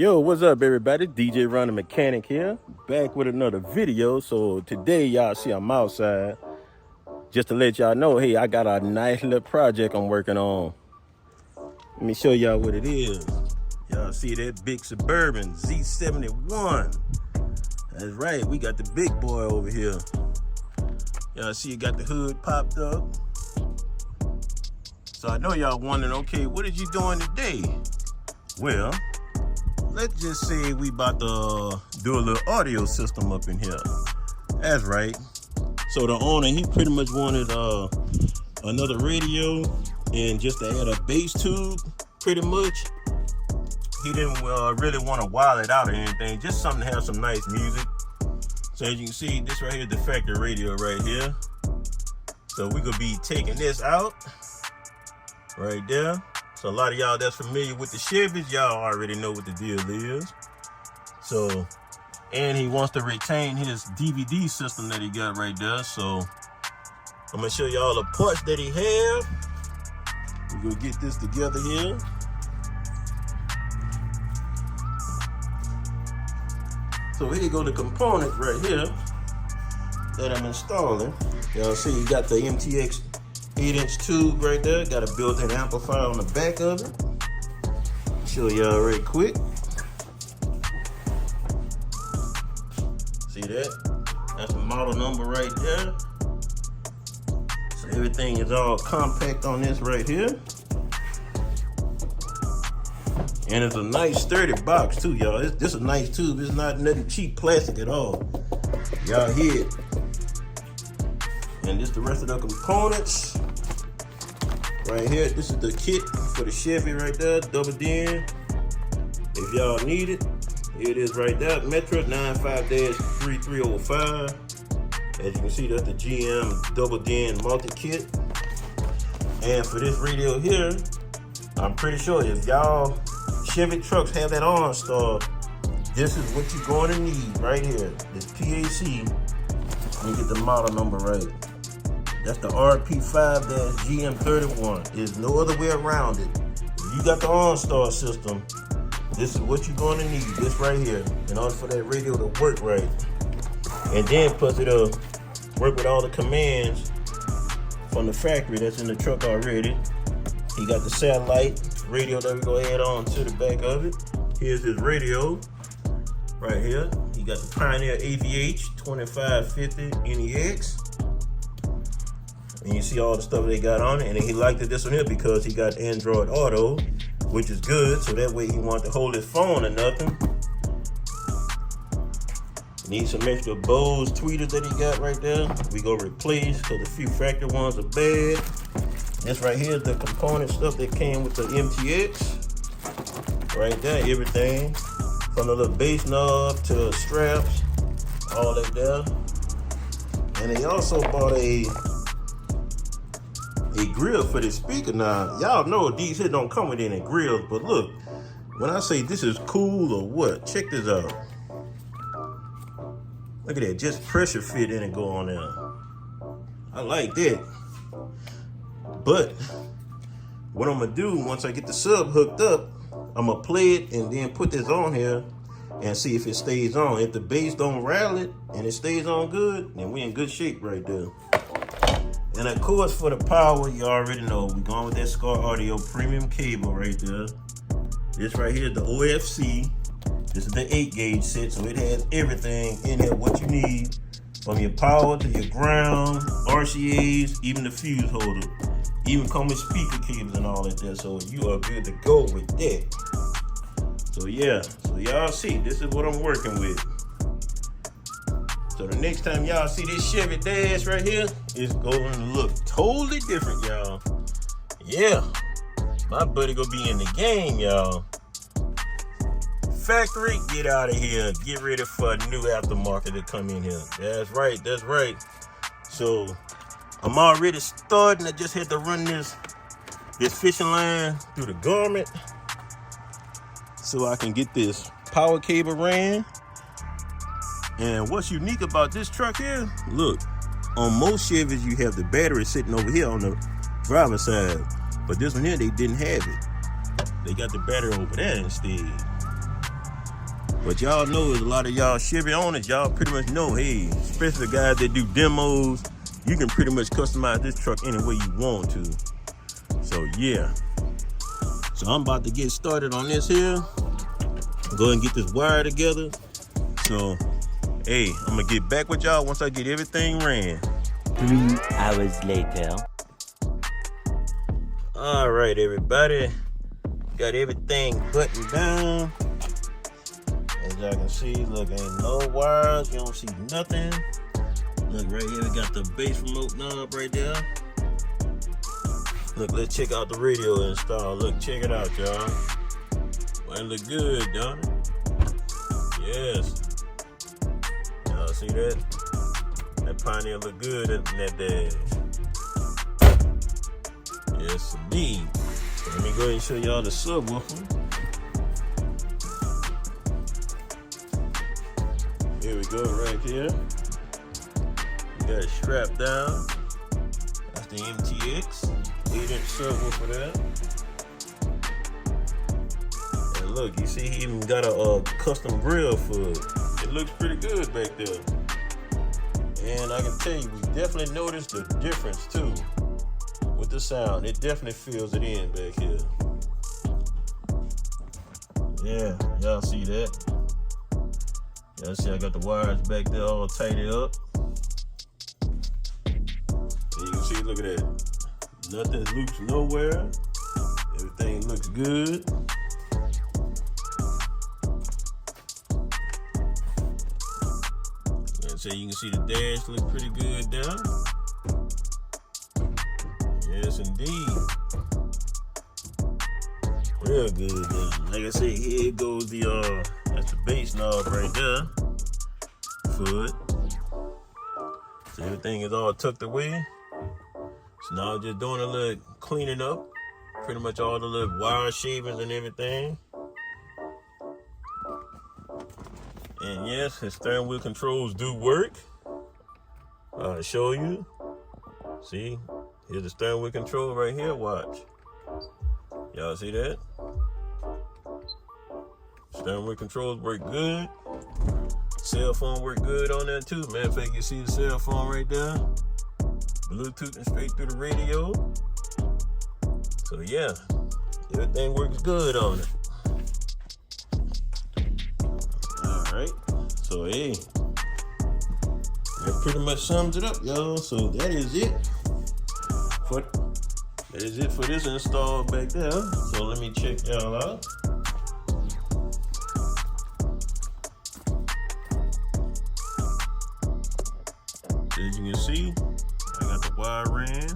Yo, what's up, everybody? DJ Ron the Mechanic here, back with another video. So today, y'all see I'm outside. Just to let y'all know, hey, I got a nice little project I'm working on. Let me show y'all what it is. Y'all see that big Suburban Z71? That's right, we got the big boy over here. Y'all see it got the hood popped up. So I know y'all wondering, okay, what is you doing today? Well, let's just say we about to do a little audio system up in here. That's right. So the owner, he pretty much wanted another radio and just to add a bass tube, pretty much. He didn't really want to wile it out or anything, just something to have some nice music. So as you can see, this right here is the factory radio right here. So we could be taking this out right there. So a lot of y'all that's familiar with the Chevys, y'all already know what the deal is. So, and he wants to retain his DVD system that he got right there. So I'm gonna show y'all the parts that he have. We're gonna get this together here. So here you go, the components right here that I'm installing. Y'all see you got the MTX 8-inch tube right there. Got a built-in amplifier on the back of it. Show y'all right quick. See that? That's the model number right there. So everything is all compact on this right here. And it's a nice sturdy box too, y'all. This is a nice tube. It's not nothing cheap plastic at all. Y'all hear it. And this the rest of the components. Right here, this is the kit for the Chevy right there, double DIN. If y'all need it, here it is right there, Metro 95-3305. As you can see, that's the GM double DIN multi-kit. And for this radio here, I'm pretty sure if y'all Chevy trucks have that OnStar, this is what you're going to need right here. This PAC, let me get the model number right. That's the RP5-GM31. There's no other way around it. If you got the OnStar system, this is what you're going to need. This right here, in order for that radio to work right. And then plus it'll work with all the commands from the factory that's in the truck already. He got the satellite radio that we're going to add on to the back of it. Here's his radio right here. He got the Pioneer AVH 2550 NEX. And you see all the stuff they got on it. And he liked this one here because he got Android Auto, which is good. So that way he wanted to hold his phone or nothing. Need some extra Bose tweeters that he got right there. We go replace because a few factory ones are bad. This right here is the component stuff that came with the MTX. Right there, everything. From the little bass knob to straps, all that there. And they also bought a grill for this speaker. Now, y'all know these here don't come with any grills, but look, when I say this is cool or what, check this out. Look at that, just pressure fit in and go on there. I like that. But what I'm gonna do once I get the sub hooked up, I'm gonna play it and then put this on here and see if it stays on. If the bass don't rattle it and it stays on good, then we in good shape right there. And of course, for the power, you already know, we're going with that Scar Audio premium cable right there. This right here is the OFC. This is the 8-gauge set, so it has everything in here, what you need, from your power to your ground, RCAs, even the fuse holder. Even come with speaker cables and all that there, so you are good to go with that. So yeah, so y'all see, this is what I'm working with. So the next time y'all see this Chevy dash right here, it's going to look totally different, y'all. Yeah, my buddy gonna be in the game, y'all. Factory, get out of here. Get ready for a new aftermarket to come in here. That's right, that's right. So I'm already starting. I just had to run this fishing line through the garment so I can get this power cable ran. And what's unique about this truck here, look, on most Chevys you have the battery sitting over here on the driver's side, but this one here they didn't have it. They got the battery over there instead. But y'all know, a lot of y'all Chevy owners, y'all pretty much know, hey, especially the guys that do demos, you can pretty much customize this truck any way you want to. So yeah. So I'm about to get started on this here. Go ahead and get this wire together. So, hey, I'm gonna get back with y'all once I get everything ran. 3 hours later. All right, everybody. Got everything buttoned down. As y'all can see, look, ain't no wires. You don't see nothing. Look, right here, we got the base remote knob right there. Look, let's check out the radio install. Look, check it out, y'all. Well, it look good, don't it? Yes. Y'all see that? That Pioneer look good in that dash. Yes, indeed. So let me go ahead and show y'all the subwoofer. Here we go, right here. We got it strapped down. That's the MTX 8-inch subwoofer there. And look, you see he even got a custom grill for it. It looks pretty good back there. And I can tell you, we definitely noticed the difference too with the sound. It definitely fills it in back here. Yeah, y'all see that? Y'all see I got the wires back there all tightened up. And you can see, look at that. Nothing loops nowhere. Everything looks good. And so you can see the dash look pretty good there. Yes, indeed. Real good there. Like I said, here goes the that's the base knob right there. Foot. So everything is all tucked away. So now I'm just doing a little cleaning up. Pretty much all the little wire shavings and everything. And yes, his steering wheel controls do work. I'll show you. See, here's the steering wheel control right here, watch. Y'all see that? Steering wheel controls work good. Cell phone work good on that too. Matter of fact, you see the cell phone right there? Bluetooth and straight through the radio. So yeah, everything works good on it. All right, so hey, that pretty much sums it up, y'all. So that is it for this install back there. So let me check y'all out. As you can see, I got the wire ran.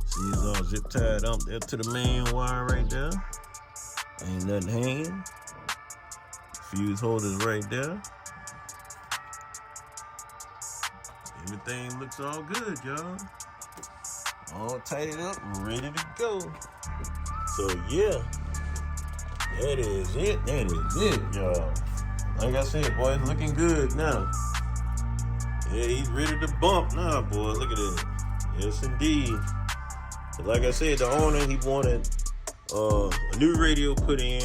See, it's all zip tied up there to the main wire right there. Ain't nothing hanging. Fuse holders right there. Everything looks all good, y'all. All tightened up and ready to go. So yeah, that is it. That is it, y'all. Like I said, boy, it's looking good now. Yeah, he's ready to bump now, boy. Look at that. Yes, indeed. So like I said, the owner, he wanted a new radio put in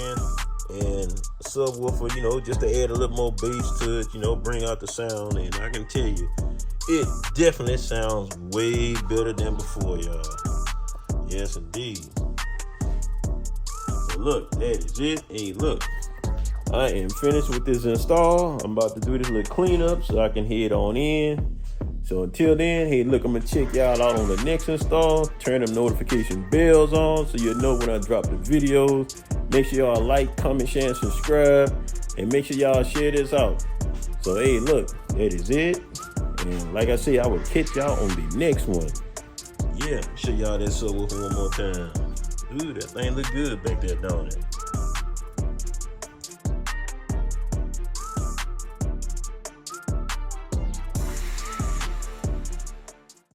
and a subwoofer, you know, just to add a little more bass to it, you know, bring out the sound. And I can tell you, it definitely sounds way better than before, y'all. Yes, indeed. So look, that is it. Hey, look. I am finished with this install. I'm about to do this little cleanup so I can head on in. So until then, hey, look, I'm gonna check y'all out on the next install. Turn them notification bells on so you'll know when I drop the videos. Make sure y'all like, comment, share, and subscribe. And make sure y'all share this out. So hey, look, that is it. And like I say, I will catch y'all on the next one. Yeah, show y'all that subwoofer one more time. Ooh, that thing look good back there, don't it?